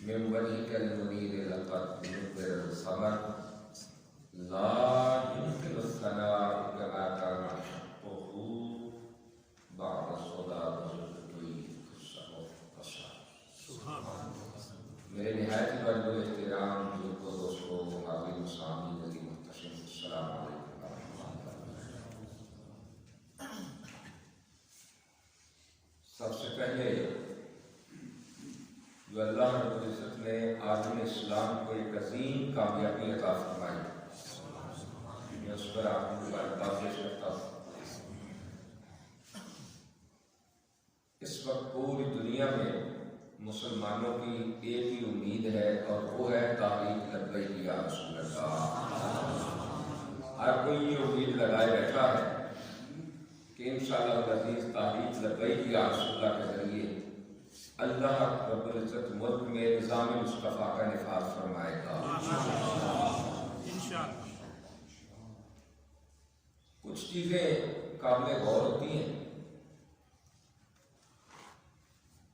من وجهك المنير لقد نبر الخبر لا يمكن الثناء كما كان حقه بعد الصلاة والطيب میرے نہایت بڑے احترام بزرگوں دوستوں حاضرین سامعین علی محتشم السلام علیکم ورحمۃ اللہ۔ سب سے پہلے جو اللہ رب العزت نے عالم اسلام کو ایک عظیم کامیابی عطا فرمائی، میں اس پر آپ کو مبارکباد پیش کرتا ہوں۔ اس وقت پوری دنیا میں مسلمانوں کی ایک ہی امید ہے اور وہ ہے تحریک لبیک یا رسول اللہ۔ ہر کوئی یہ امید لگائے بیٹھا ہے کہ انشاءاللہ العزیز تحریک لبیک یا رسول اللہ کے ذریعے اللہ رب العزت ملک میں نظام مصطفیٰ کا نفاذ فرمائے گا۔ کچھ چیزیں قابل غور ہوتی ہیں۔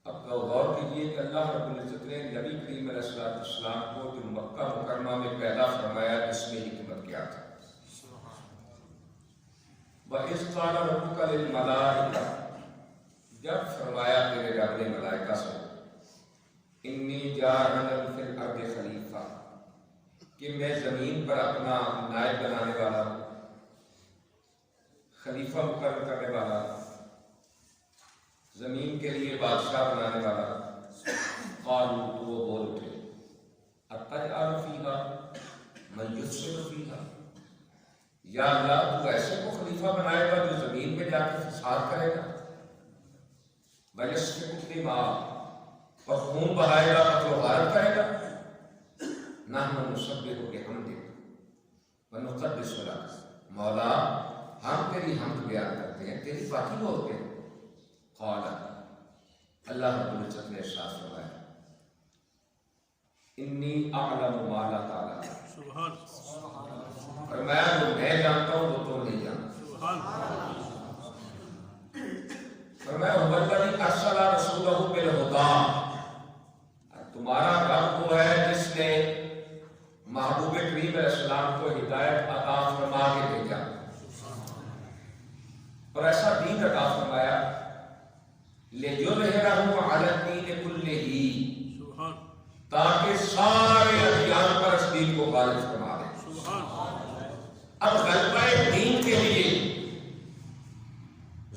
اب غور کیجیے کہ اللہ رب العزت نے نبی کریم علیہ السلام کو جو مکہ مکرمہ میں پیدا فرمایا، اس میں حکمت کیا تھا؟ وَإِذْ قَالَ رَبُّكَ لِلْمَلَائِكَةِ، جب فرمایا تیرے رب نے ملائکہ سے انی جاعل فی الارض خلیفہ، کہ میں زمین پر اپنا نائب بنانے والا ہوں، خلیفہ مقرر کرنے والا، زمین کے لیے بادشاہ بنانے والا۔ قالوا، تو وہ بول اٹھے، اتجعل فیہا من یفسد فیہا، یا اللہ تو ایسے کو خلیفہ بنائے گا جو زمین میں جا کے فساد کرے گا، وَيَسْفِكُ الدِّمَاءَ، اور خون بہائے گا، قتل و غارت کرے گا۔ نَحْنُ نُسَبِّحُ بِحَمْدِكَ وَنُقَدِّسُ لَكَ، مولا ہم تیری حمد بیان کرتے ہیں، تیری پاکی بولتے ہیں۔ قال، اللہ رب العزت نے ارشاد فرمایا، انی اعلم ما لا تعلمون، فرمایا جو میں جانتا ہوں وہ تو نہیں جانتا۔ فرمایا هو الذی ارسل رسولہ بالہدی، تمہارا رب وہ ہے جس نے محبوب کریم علیہ السلام کو ہدایت عطا فرما کے بھیجا اور ایسا دین عطا فرمایا لِیُظْہِرَہُ عَلَى الدِّینِ کُلِّہِ، تاکہ سارے ادیان پر اس دین کو غالب فرما دے۔ اب غلبہ دین کے لیے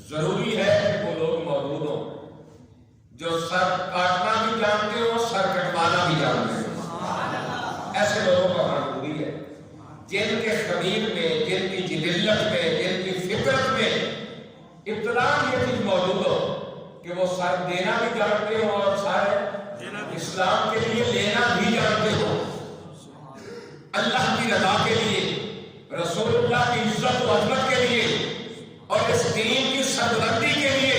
ضروری ہے کہ وہ لوگ موجود ہوں جو سر کاٹنا بھی جانتے ہو، سر کٹوانا بھی جانتے ہو۔ ایسے لوگوں کا ہونا ضروری ہے جن کے خمیر میں، جن کی جبلت میں، جن کی فطرت میں ابتدا یہ چیز موجود ہو کہ وہ سر دینا بھی جانتے ہو اور سر اسلام کے لیے لینا بھی جانتے ہو، اللہ کی رضا کے لیے، رسول اللہ کی عزت و عظمت کے لیے اور اس دین کی سربلندی کے لیے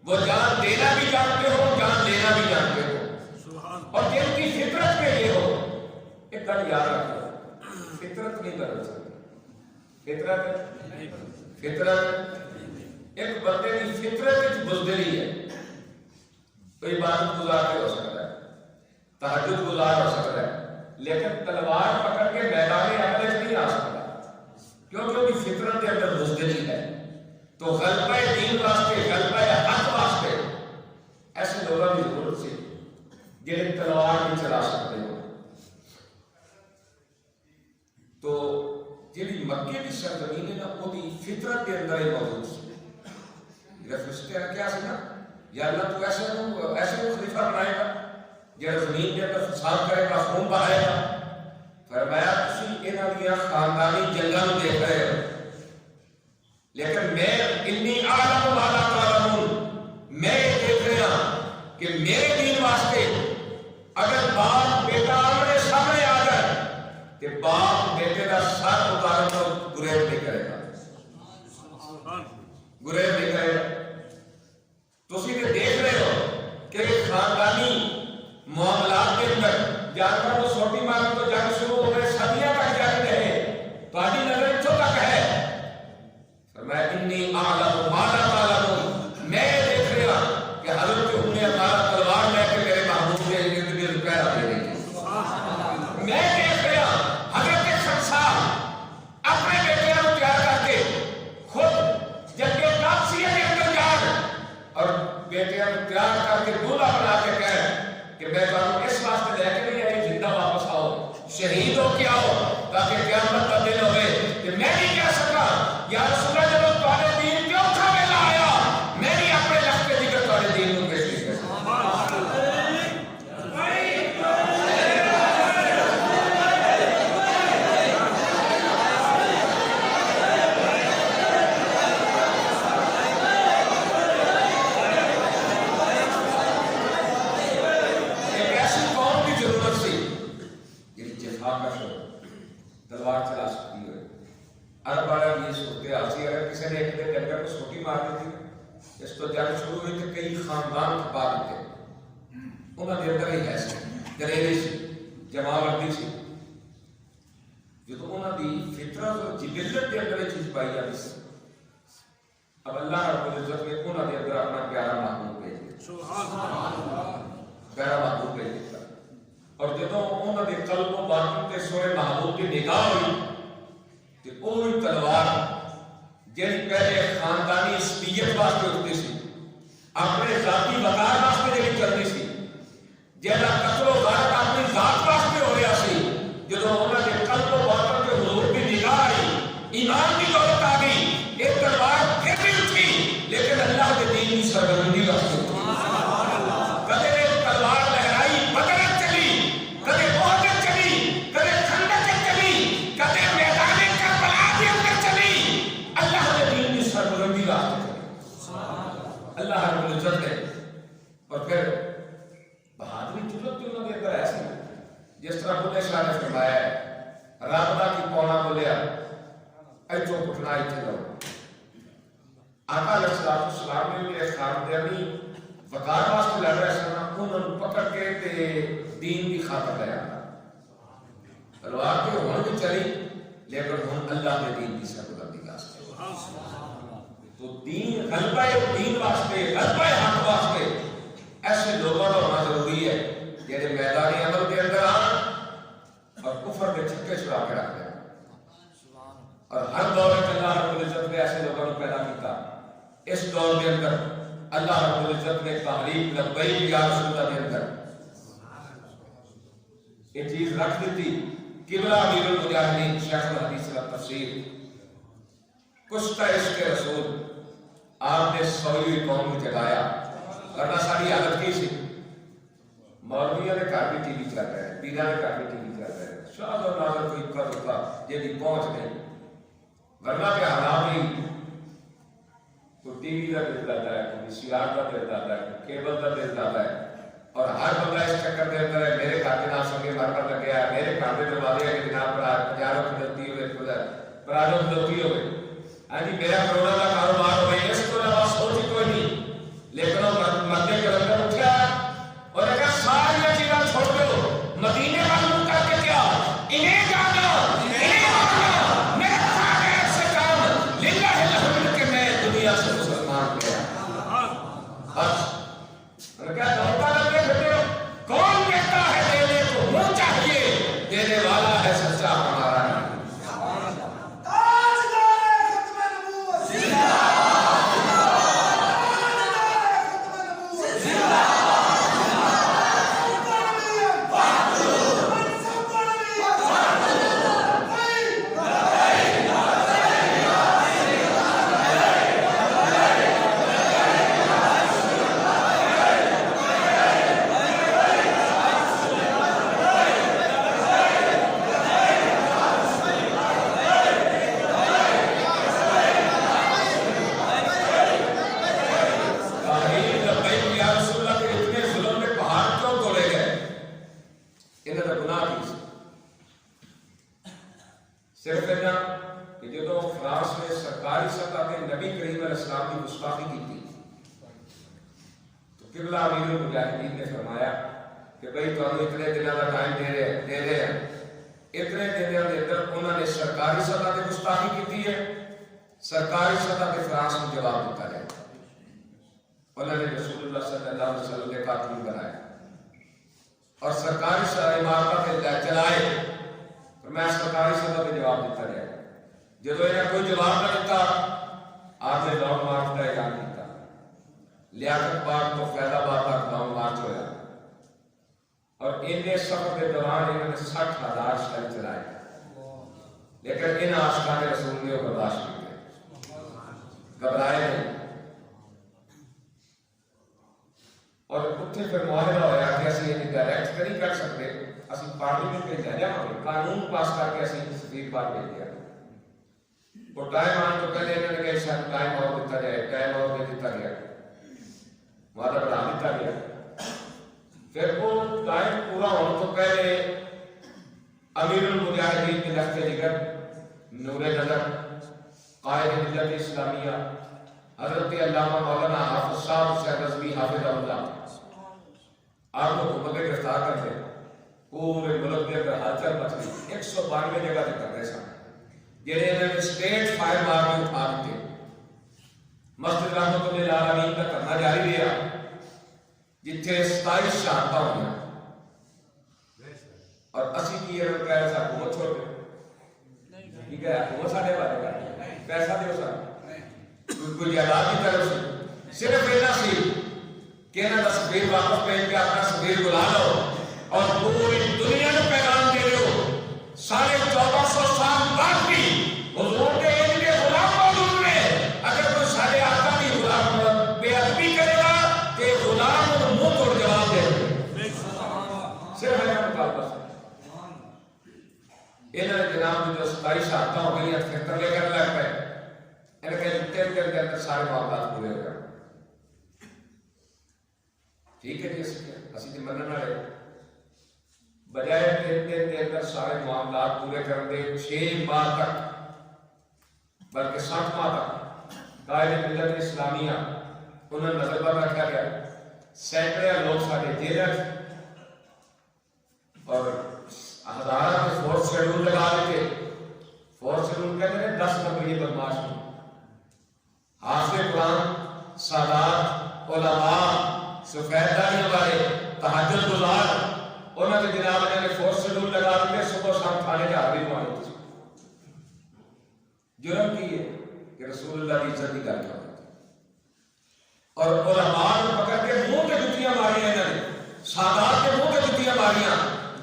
وہ جان دینا بھی جانتے ہو، جان لینا بھی جانتے ہو، اور جن کی فطرت میں یہ ہو، ایک گل یاد رکھو، فطرت نہیں بدل سکتی۔ فطرت ایک بندے کی فطرت بزدلی ہے، تو عبادت گزار کے ہو سکتا ہے، تہجد گزار ہو سکتا ہے، لیکن تلوار پکڑ کے میدان عمل نہیں آ سکتا، کیونکہ ان کی فطرت کے اندر بزدلی ہے۔ تو غلبہ دین واسطے، غلبہ حق واسطے ایسے لوگوں کی ضرورت سے جنہیں تلوار نہیں چلا سکتے ہو۔ تو جی مکے کی سرزمین ہے نا، وہ فطرت کے اندر ہی موجود سی۔ فرشتے نے کیا سنا، یا اللہ تو ایسے کو خلیفہ بنائے گا جو زمین کے اندر فساد کرے گا، خون بہائے گا۔ فرمایا تسی انہاں دیاں خاندانی جنگاں نوں دیکھ رہے ہو، لیکن میں انی اعلم ما لا تعلمون، میں یہ دیکھ رہا کہ میرے دین واسطے اگر باپ بیٹا آمنے سامنے آ جائے کہ باپ بیٹے کا سر اتارے تو گریز نہیں کرے گا، گریز نہیں کرے گا۔ تسی نے دیکھ رہے ہو کہ خاندانی معاملات کے اندر جانور کو سوٹی مارنے تو جنگ شروع ہو گئے، صدیاں تک جاری رہے، تہاڈی نظر اتھوں تک ہے۔ فرمایا انی بیٹیاں تیار کر کے دولہا بنا کے کہے کہ میں تمہیں اس واسطے لے کے نہیں آئی زندہ واپس آؤ شہید ہو کے آؤ تاکہ قیامت کا دن ہوئے کہ میں نہیں کہہ سکا یا رسول اللہ جب تمہارے دین کیوں تھا ویلا آیا میں نہیں اپنے لفظ کے ذکر تمہارے دین کو پیش نہیں کر تلوار چلا سکتی ہے عرب والا یہ صورتحال سی اگر کسی نے ایک دن ڈنگر کو سوٹی مار دی تھی اس تو جنگ شروع ہوئی تو کئی خاندان کھپا دیتے انہوں نے اندر ہی ایسے گریلی سی جماوردی سی جو انہوں نے فطرت اور جبلت کے اندر چیز پائی جاتی سی اب اللہ رب العزت نے انہوں نے اندر اپنا پیارا محبوب بھیج دیا پیارا محبوب بھیج دیا اور جدوں انہوں نے قلب و باطن تے سوئے محبوب کی نگاہ ہوئی کہ اوہی تلوار جن پہلے خاندانی اسپیت واسطے اٹھتی سی اپنے ذاتی وقار واسطے جڑی چلتی سی جہاں قتل و غارت اپنی ذات واسطے ہو رہا سی جدوں انہوں نے قلب و باطن کے حضور کی نگاہ آئی ایمان کی دولت آ گئی ایک تلوار پھر بھی اٹھی لیکن اللہ کے دین کی سرگرمی واسطے کدے تلوار لہرائی بدر اللہ رب العزت نے اور پھر بہادری جرت جو انہوں نے اندر ایسی جس طرح بلے شاہ نے فرمایا ہے رابطہ کی پونا بولیا ایچو کٹنا ایچے لو آقا علیہ السلام نے میرے خاندانی وقار واسطے لڑ رہے سنا انہوں نے پکڑ کے تے دین کی خاطر لیا تلوار کے ہون بھی چلی لیکن ہم اللہ کے دین کی سربلندی کا تو دین غلبہ دین واسطے غلبہ حق واسطے ایسے لوگوں کا ہونا ضروری ہے جنہیں میدانی عمل کے اندر آن اور کفر کے چھکے چھڑا کے رکھ دیں اور ہر دور میں اللہ رب العزت نے ایسے لوگوں کو پیدا کیتا اس دور کے اندر اللہ رب العزت نے تحریک لبیک یا رسول اللہ کے اندر یہ چیز رکھ دی تھی قبلہ امیر المجاہدین شیخ الحدیث و تفسیر کشتہ عشق رسول آپ نے سوئی قوم کو جگایا ورنہ ساری حالت کی سی مولویوں نے گھر بھی ٹی وی چلاتا ہے پیرا نے گھر بھی ٹی وی چلاتا ہے شاید اور ناظر کوئی قدر ہوتا جیدی پہنچ نہیں ورنہ کے حالات ہی کوئی ٹی وی کا دل جاتا ہے کوئی سی آر کا دل جاتا ہے کوئی کیبل کا دل جاتا ہے اور ہر بندہ اس چکر دے اندر ہے میرے گھر کے نام سنگے مارکر لگ گیا میرے گھر کے دروازے ہیں کہ جناب پر پجاروں کی غلطی ہوئے پراجوں کی غلطی ہوئے ہاں جی میرا کروڑا کا کاروبار ہو گئی اس کو علاوہ سوچ ہی کوئی نہیں لیکن وہ مدے کے اندر اٹھا اور اگر ساری چیزیں چھوڑ دو مدینے والوں کر کے کیا انہیں جانا انہیں آنا میرا خاگر سے کام للہ الحمد کہ میں دنیا سے مسلمان گیا بس اور کیا دورتا لگے پھر کون کہتا ہے دینے کو منہ چاہیے دینے والا ہے سچا ہمارا نہیں صرف اتنا کہ جدو فرانس میں سرکاری سطح کے نبی کریم علیہ السلام کی گستاخی کی تھی تو قبلہ امیر المجاہدین نے فرمایا کہ بھئی تو ہم اتنے دنوں کا ٹائم دے رہے ہیں اتنے دنوں کے اندر انہوں نے سرکاری سطح کے گستاخی کی تھی ہے سرکاری سطح کے فرانس میں جواب دیتا ہے انہوں نے رسول اللہ صلی اللہ علیہ وسلم نے قاتل بنایا اور سرکاری سطح عمارتہ کے چلائے اور میں سرکاری سطح پہ جواب دیتا رہا جب انہیں کوئی جواب نہ دیتا آپ نے لانگ مارچ کا اعلان کیا لیاقت پاک تو فیض آباد تک گاؤں مارچ ہوا اور ان سفر کے دوران انہوں نے 60,000 شہر چلائے، لیکن ان عاشقان رسول نے برداشت کیتے، گھبرائے نہیں۔ اور اتنے پھر معاہدہ ہوا کہ اسی یہ ڈائریکٹ نہیں کر سکتے، اسی پارلیمنٹ میں جا جاؤں گے، قانون پاس کر کے اسی سفیر بار بھیج دیا۔ وہ ٹائم آنے تو پہلے انہوں نے کہا شاید ٹائم اور دیتا جائے، ٹائم اور دے دیتا گیا، معاہدہ بڑھا دیتا گیا۔ پھر وہ ٹائم پورا ہونے تو پہلے امیر المجاہدین کے لشکر جگر نور نظر قائد ملت اسلامیہ حضرت علامہ مولانا حافظ صاحب شیخ رضوی حافظ اللہ آپ کو حکومت گرفتار کرتے پورے ملک کے اندر ہلچل مچ گئی، 192 جگہ سے کر رہے سن جنہیں انہوں نے اسٹیٹ فائر مار میں اٹھا دیتے۔ مسجد رحمت اللہ عالمین کا کرنا جاری رہا جتھے 27 شہادتاں ہوئیں اور اسی کی یہ کہہ رہے سا حکومت چھوڑ دے، ٹھیک ہے حکومت ساڑھے بارے کا پیسہ دیو سا کوئی جائیداد کی طرف سے صرف اینا سی کہ انہاں دا سفیر واپس پہنچ کے اپنا سفیر بلا لو اور پوری دنیا کو پیغام دے رہے ہو 1450 سال بعد بھی حضور کے ایک کے غلام موجود میں اگر کوئی سارے آقا کی غلام بے ادبی کرے گا کہ غلام اور منہ توڑ جواب دے صرف ہے مطالبہ سے انہوں نے جناب جو 27 شہادتیں ہو گئی ہیں پھر ترلے کرنے لگ پائے انہوں نے کہا تین دن کے اندر سارے معاملات پورے ہو گئے، ٹھیک ہے جی اسی جی منن والے بجائے 3 دن کے اندر سارے معاملات پورے کر دے 6 ماہ تک بلکہ 60 ماہ تک قائد ملت اسلامیہ انہوں نے نظر پر رکھا گیا، سینکڑے لوگ سارے جیلر اور ہزارہ کے فورس شیڈول لگا دیتے، فورس شیڈول کہتے ہیں 10 نمبری بدماش میں حافظ قرآن سادات علماء سفید داڑھی والے تہجد گزار انہوں نے جناب نے فورس شیڈول لگا دیتے، صبح شام کھانے کا حاضری مانے جرم کی ہے کہ رسول اللہ کی عزت کی گل کرتے اور علماء کو پکڑ کے منہ کے جتیاں ماریاں انہوں نے، سادات کے منہ کے جتیاں ماریاں،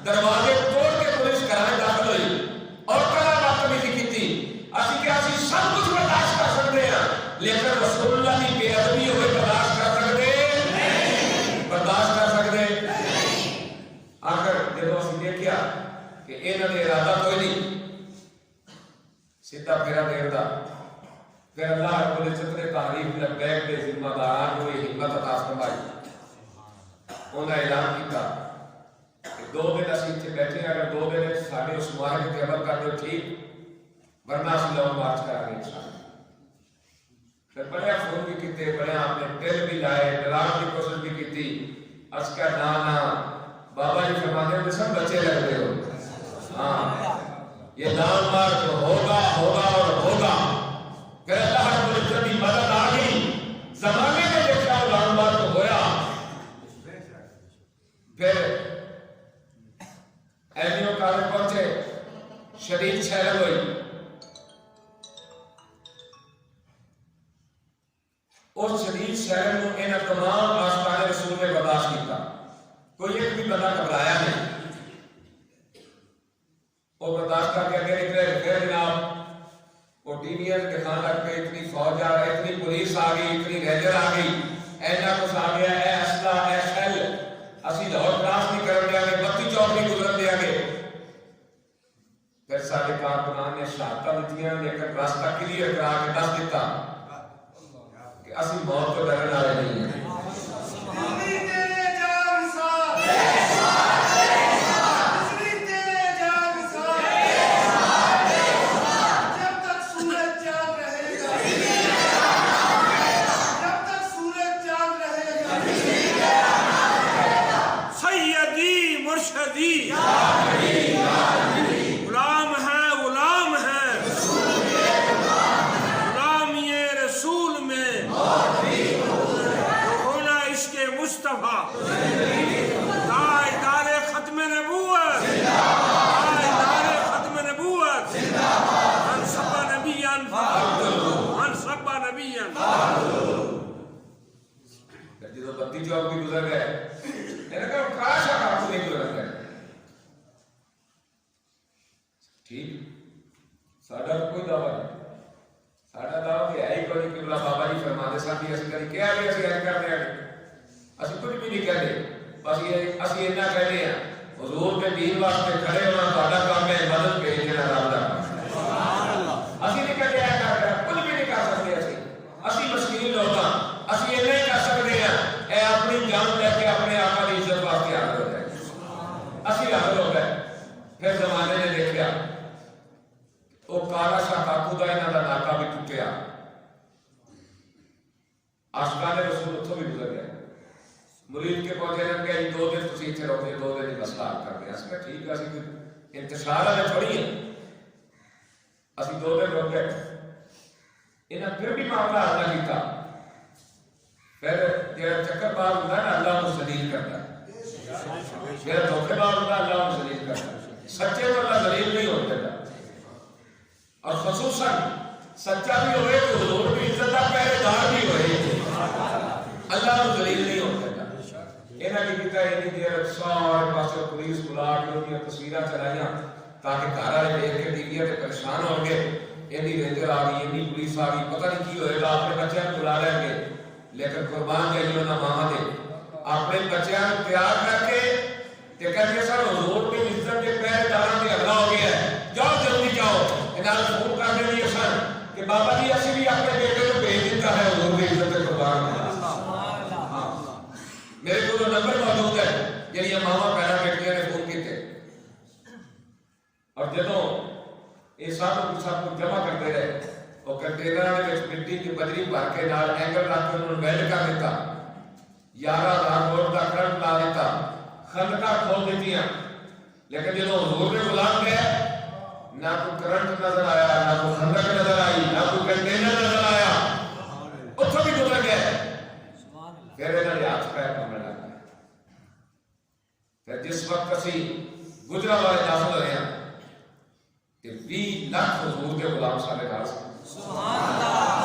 دروازے توڑ کے پولیس گھرانے داخل ہوئی اور کلا بدتمیزی کی تھی۔ اسی کہ اسی سب کچھ برداشت کر سکتے ہیں لیکن رسول اللہ کی بے ادبی ہوئے برداشت کر سکتے نہیں، برداشت کر سکتے نہیں۔ آخر جب اسی دیکھیا کہ انہوں نے ارادہ کوئی نہیں سیدھا پھیرا دیر دا، پھر اللہ رب العزت نے تعریف لبیک دے ذمہ داران کو یہ ہمت عطا فرمائی، انہوں نے اعلان کیتا کہ 2 دن اسی اتنے بیٹھے ہیں، اگر 2 دن سارے اس معاہدے پہ عمل کر دو ٹھیک، ورنہ اسی لوگ مارچ کر رہے ہیں۔ پھر بڑے فون بھی کیتے، بڑے آپ نے ٹیل بھی لائے، ڈران کی کوشش بھی کی تھی، اس کا نانا بابا جی فرماتے ہیں سب بچے لگ رہے ہو، ہاں یہ لانگ مارچ ہوگا ہوگا اور ہوگا، پھر اللہ رب العزت کی مدد آ گئی، زمانے میں دیکھا وہ لانگ مارچ ہویا، پھر ایمیو کالج پہنچے، شدید شہر ہوئی، اس شدید شہر میں انہیں تمام آستان رسول نے برداشت کیتا، کوئی ایک بھی بندہ گھبرایا نہیں، وہ برداشت کر کے آگے نکلے، پھر جناب وہ ٹی وی ایس دکھان لگ پہ اتنی فوج آ گئی، اتنی پولیس آ گئی، اتنی ریجر آ گئی، ایسا کچھ آ گیا، اے اسلحہ اے شیل اسی لاہور کراس نہیں کرن دیا گے، 32 چوک نہیں گزرن دیا گے۔ پھر سارے کارکنان نے شہادتاں دتیاں لیکن راستہ کلیئر کرا کے دس دیتا کہ اسی موت کو ڈرن والے نہیں ہیں۔ پھر جب بتی چوک بھی گزر گئے میں نے کہا کاش آپ کو نہیں گزر گئے ٹھیک ساڈا کوئی دعویٰ نہیں ساڈا دعویٰ کہ ہے ہی کوئی قبلہ بابا جی فرماتے سن بھی اسی کری کیا بھی اسی ایسے کرتے ہیں اسی کچھ بھی نہیں کہتے بس یہ اسی اتنا کہتے ہیں حضور کے دین واسطے کھڑے ہونا تہاڈا کام ہے مدد بھیجنا رب دا کام اسی نہیں کہتے ہیں کچھ بھی نہیں کر سکتے اسی مسکین لوگ ہاں اسی اتنا ہی کر سکتے ہیں اے اپنی جان لے کے اپنے آقا کی عزت واسطے حاضر ہو جائے اسی حاضر ہو گئے پھر زمانے نے دیکھا وہ کالا شاہ کاکو دا انہاں دا ناکا بھی ٹوٹیا عاشقان رسول اتھوں بھی گزر گئے مرید کے پہنچے نے کہ 2 دن تسی اتنے رہو 2 دن ہی بس کار کر دیا اس کا ٹھیک ہے اسی انتشار والے تھوڑی ہیں اسی 2 دن رک گئے انہاں پھر بھی معاملہ حل نہ کیتا پھر جڑا چکر باز ہوتا ہے نا اللہ کو ذلیل کرتا ہے جڑا دھوکے باز ہوتا ہے اللہ کو ذلیل کرتا ہے سچے کو اللہ ذلیل نہیں ہوتا اور خصوصاً سچا بھی ہوئے تو حضور بھی عزت کا پہرے دار بھی ہوئے اللہ کو ذلیل نہیں ہوتا انہاں کی کیتا ہے انہی دیر سارے پاسے پولیس بلا کے ان کی تصویراں چلائیاں تاکہ گھر والے دیکھ کے ٹی وی تے پریشان ہو گئے انہی رینجر آ گئی انہی پولیس آ گئی پتہ نہیں کی ہوئے گا اپنے بچیاں کو بلا لیں گے لیکن قربان جائیے انہاں ماں دے اپنے بچیاں کو تیار کر کے تے کہتے سر حضور کی عزت کے پہرے داراں تے حملہ ہو گیا ہے جاؤ جلدی جاؤ انہاں فون کر دے دیے سن کہ بابا جی اسی بھی اپنے بیٹے کو بھیج دیتا ہے حضور کی عزت کے قربان میرے کو نمبر موجود ہے جڑی ماما پیرا بیٹیاں نے فون کیتے اور جدوں یہ سب جمع کرتے رہے وہ کنٹینر میں مٹی کی بدری بھر کے نال اینگل رکھ کے انہوں نے ویلڈ کر دیتا 11,000 وولٹ کا کرنٹ لا دیتا خندقاں کھول دیتیاں لیکن جدوں حضور نے غلام گئے نہ کوئی کرنٹ نظر آیا نہ کوئی خندق نظر آئی نہ کوئی کنٹینر نظر آیا اتھوں بھی گزر گئے پھر انہوں نے ہاتھ پیر پکڑ لگا پھر جس وقت اسی گجرا والے داخل ہوئے ہیں کہ 20 لاکھ حضور کے غلام سارے نال سبحان اللہ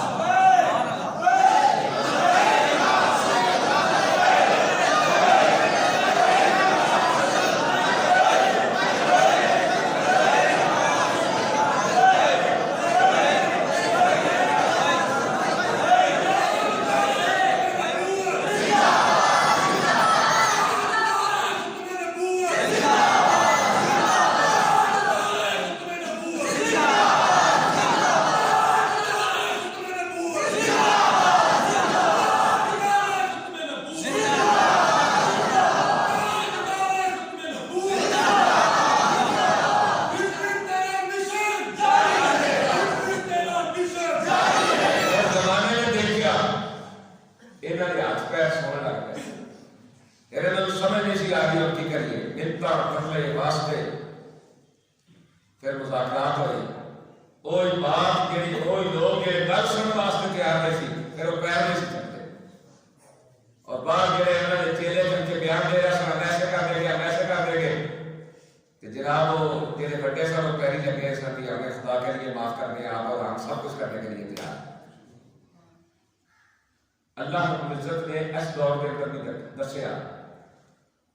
اللہ رب العزت نے اس دور کے اندر بھی دسیا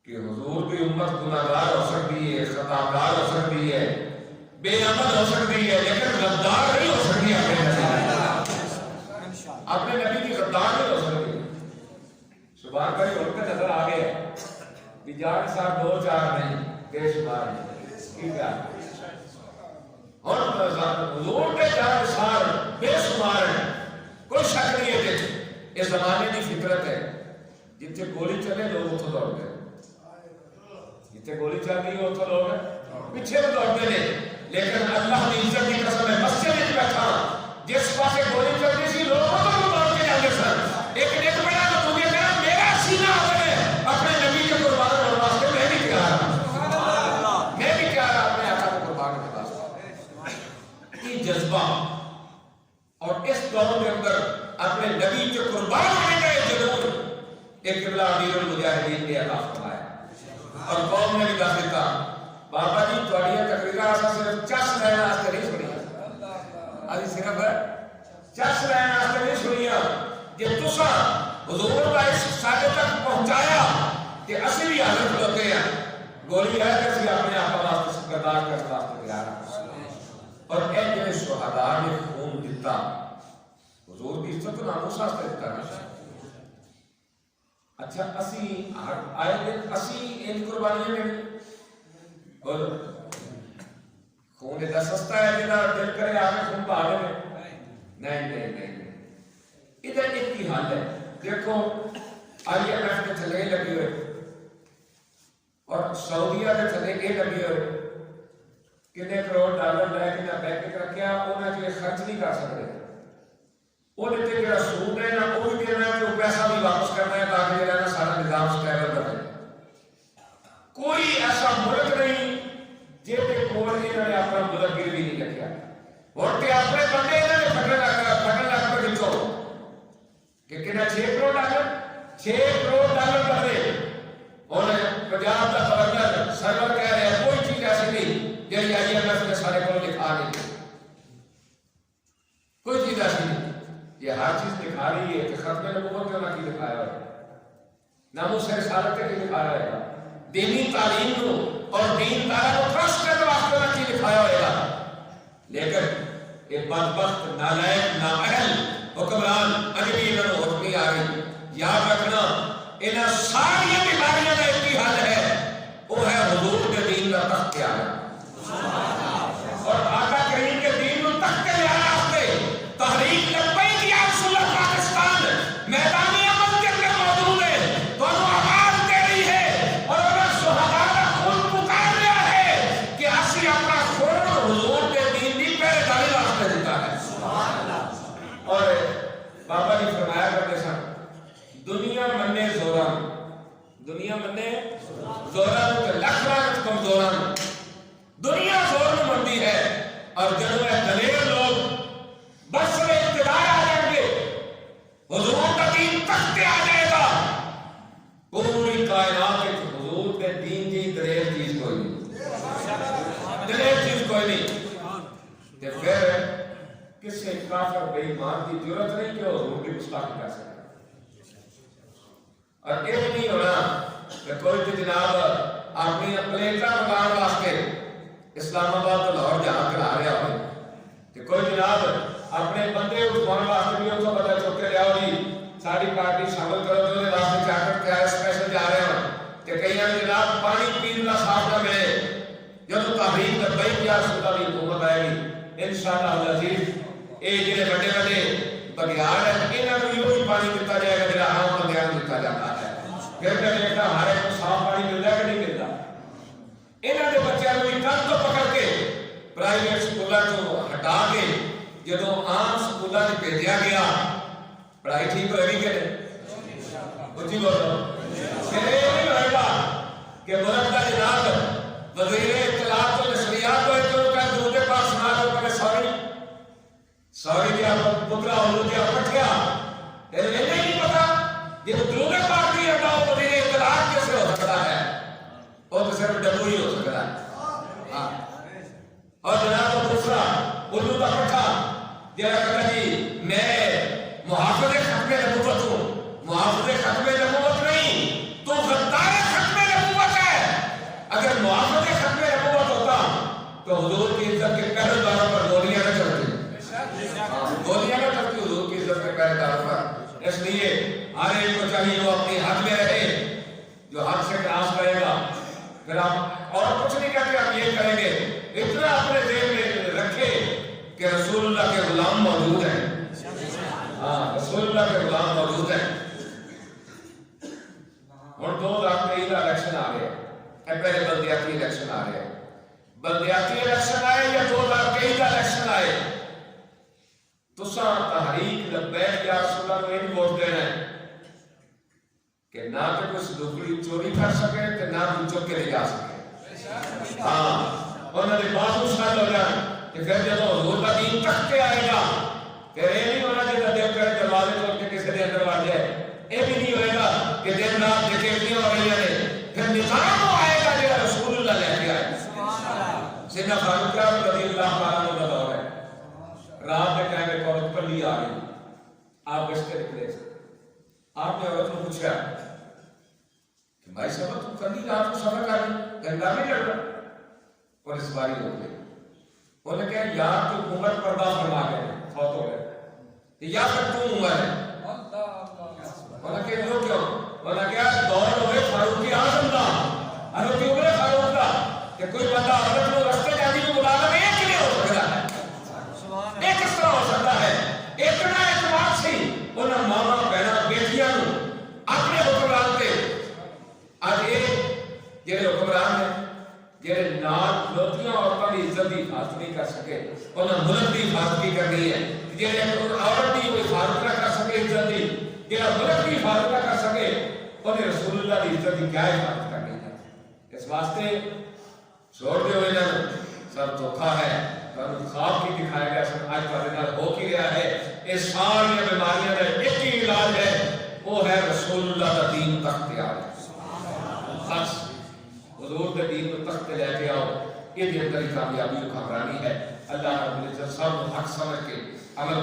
کہ حضور کی امت گناہگار ہو سکتی ہے خطاکار ہو سکتی ہے بے عمل ہو سکتی ہے لیکن غدار نہیں ہو سکتی اپنے نبی کی غدار نہیں ہو سکتی سبحان بھائی ان کا نظر آ گیا کہ جان صاحب 2-4 نہیں بے شمار نہیں اور حضور کے جان صاحب بے شمار ہیں کوئی شک نہیں ہے کہ اس زمانے کی فطرت ہے جتنے گولی چلے لوگ اتوں دوڑ گئے جتنے گولی چل رہی ہے اتوں لوگ پیچھے بھی دوڑتے ہیں لیکن اللہ کی عزت کی قسم ہے مسجد میں بیٹھا جس پاسے گولی چل رہی سی لوگ اتوں دوڑ کے جاتے سن ایک بڑا تو مجھے کہا میرا سینہ ہے اپنے نبی کے قربان ہونے واسطے میں بھی تیار ہوں میں بھی تیار ہوں اپنے آقا کو قربان ہونے واسطے یہ جذبہ اور اس دور کے اندر اپنے نبی کے قربان ہونے کا ضرور ایک قبلہ امیر المجاہدین نے عطا فرمایا اور قوم نے بھی کہا دیتا بابا جی تواڈیاں تقریراں اساں صرف چس لین واسطے نہیں سنیاں آج صرف چس لین واسطے نہیں سنیاں جے تساں حضور دا اس گولی ہے کہ اسی اپنے آپ واسطے برداشت کرنے واسطے تیار ہیں اور اے جڑے شہداء نے خون دیتا حضور کی عزت ناموس واسطے دیتا نا اچھا اسی آئے دن اسی ان قربانیاں دیں اور خون اتنا سستا ہے جنا دل کرے آگے خون بہا دے نہیں نہیں نہیں ادھر ایک ہی حال ہے دیکھو آئی ایم ایف کے تھلے لگی ہوئے اور سعودیہ کے تھلے یہ لگی ہوئے کتنے کروڑ ڈالر لے کے نہ بینک رکھیا انہیں جو خرچ نہیں کر سکتے وہ دیتے جو سود ہے نہ وہ بھی دینا ہے جو پیسہ بھی واپس کرنا ہے تاکہ یہ سارا نظام سٹیبل رہے کوئی ایسا ملک نہیں جیتے کول انہوں نے اپنا ملک گروی نہیں رکھا اور کہ اپنے بندے انہوں نے پکڑ لگ کر دکھو کہ کتنا 6 کروڑ ڈالر 6 کروڑ ڈالر بندے اور پنجاب کا گورنر سرور کہہ رہے ہیں کوئی چیز ایسی نہیں جیسے آئی ایم ایف نے سارے کو لکھا نہیں کوئی چیز ایسی نہیں یہ ہر چیز دکھا رہی ہے کہ ختم نبوت کیوں نہ کی دکھایا ہے ناموس رسالت کے لیے دکھایا ہے دینی تعلیم کو اور دین دارہ کو ٹرسٹ کرنے واسطے نہ کی دکھایا ہوئے گا لیکن ایک بدبخت نالائق نااہل حکمران اجبی انہوں نے حکمی آ گئی یاد رکھنا انہاں ساری بیماریاں کا ایک ہی حل ہے وہ ہے حضور کے دین کا تخت کیا ہے اور آقا کریم کے دین کو تخت کے لیا راستے تحریک لبیک یا رسول اللہ پاکستان میدان عمل کے اندر موجود ہے دونوں آواز دے رہی ہے اور اگر شہداء کا خون پکار رہا ہے کہ اسی اپنا خون حضور کے دین بھی پہلے داری راستے دیتا ہے اور بابا نے فرمایا کرتے سن دنیا مننے زوران دنیا مننے زوران کے لکھ رات کمزوران دنیا زور مندی ہے اور جنہوں نے دلیر لوگ بس میں اقتدار آ جائیں گے حضور کا دین تخت آ جائے گا پوری کائنات کے حضور کے دین کی دلیر چیز کوئی نہیں دلیر چیز کوئی نہیں کہ پھر کسی کافر بے ایمان کی ضرورت نہیں کہ حضور کی گستاخی کر سکے اور یہ نہیں ہونا کہ کوئی بھی جناب اپنی پلیٹا مکان واسطے اسلام آباد تو لاہور جہاں کرا رہا ہوئے کہ کوئی جناب اپنے بندے اٹھوان واسطے بھی اس کو پتہ چک کے لیا ہوئی ساری پارٹی شامل کرو جو واسطے چاکر کیا اسپیشل جا رہے ہیں کہ کئی جناب پانی پین کا صاف نہ ملے جب تحریک لبیک یا رسول اللہ کی حکومت آئے گی انشاءاللہ العزیز اے جڑے بڑے بڑے بگیار ہیں انہاں کو یوں ہی پانی دیتا جائے گا جڑا عام بندیاں کو دیتا جاتا ہے پھر میں دیکھتا ہمارے کو صاف پانی ملتا ہے کہ نہیں ملتا انہاں دے بچیاں کو کن تو پکڑ کے پرائیویٹ سکولاں تو ہٹا کے جدوں عام سکولاں وچ بھیجیا گیا پڑھائی ٹھیک ہوئے گی کہ نہیں اچھی بولو پھر یہ نہیں ہوئے گا کہ ملک کا جناب وزیر اطلاعات و نشریات کو ایک لوگ کہتے درود پاک سنا دو کہ سوری دیا پترا حضور دیا پٹھیا یہ نہیں پتا یہ درود پاک کی ادا وزیر اطلاعات کیسے ہو سکتا ہے وہ تو صرف ڈبو ہی ہو سکتا ہے اور جناب دوسرا اردو کا پٹھا جہاں کہتا جی میں محافظ ختم نبوت ہوں محافظ ختم نبوت نہیں تو غدار ختم نبوت ہے اگر محافظ ختم نبوت ہوتا تو حضور کی عزت کے پہلے دوروں پر گولیاں نہ چلتی گولیاں نہ چلتی حضور کی عزت کے پہلے دوروں پر اس لیے ہر ایک کو چاہیے وہ اپنی حد میں رہے جو حد سے کراس کرے گا پھر آپ اور کچھ نہیں کہتے آپ یہ کریں گے اتنا اپنے ذہن میں رکھے کہ رسول اللہ کے غلام موجود ہیں رسول اللہ کے غلام موجود ہیں اور 2023 کا الیکشن آ گیا پہلے بلدیاتی الیکشن آ گیا بلدیاتی الیکشن آئے یا 2023 کا الیکشن آئے تو سا تحریک لبیک یا رسول اللہ کو یہ ووٹ دینا ہے کہ نہ تو کوئی صدوقی چوری کر سکے کہ نہ کوئی چک کے لے جا سکے انہوں نے بازو شاید ہو جائے کہ پھر جب حضور کا دین تک کے آئے گا پھر یہ نہیں ہونا جیسا دیکھ کر دروازے تو کے کسی دے اندر بڑھ جائے یہ بھی نہیں ہوئے گا کہ دن رات ڈکیتیاں ہو رہی ہیں پھر نظام وہ آئے گا جو رسول اللہ لے کے آئے سیدنا فاروق اعظم رضی اللہ عنہ کا دور ہے رات کے ٹائم ایک عورت کلی آ گئی آپ بچتے نکلے آپ نے عورت کو پوچھا کہ بھائی صاحب تم کلی رات کو سفر کر رہی جھنڈا نہیں لڑتا، پولیس باری ہو گئی، انہوں نے کہا یا تو عمر پردہ فرما گئے فوت ہو گئے یا پھر تو عمر ہے، انہوں نے کہا جو کیوں، انہوں نے کہا دور ہوئے فاروق اعظم کا، حضرت عمر فاروق کا، کہ کوئی بندہ عورت کو رستے جاتی کو بلا کر ایک لیے ہو سکتا ہے، ایک اس طرح ہو سکتا ہے، اتنا اعتماد سی انہوں ماما بہنا بیٹیاں اپنے حکمران پہ، آج یہ جڑے حکمران ہیں جڑے نال کھلوتیاں عورتوں کی عزت کی حفاظت نہیں کر سکے، انہوں ملک کی حفاظت کرنی ہے، جڑے عورت کی کوئی حفاظت نہ کر سکے عزت کی، جڑا ملک کی حفاظت نہ کر سکے انہیں رسول اللہ کی عزت کی کیا حفاظت کرنی ہے؟ اس واسطے چھوڑ دے ہوئے نا سب دھوکھا ہے، خواب کی دکھایا گیا سب آج کا ہو کی گیا ہے، اس ساری بیماریاں کا ایک ہی علاج ہے، وہ ہے رسول اللہ کا دین تخت آ بس حضور کے دین کو تخت لے کے آؤ، یہ اندر کامیابی و کامرانی ہے۔ اللہ رب العزت سب حق سمجھ کے عمل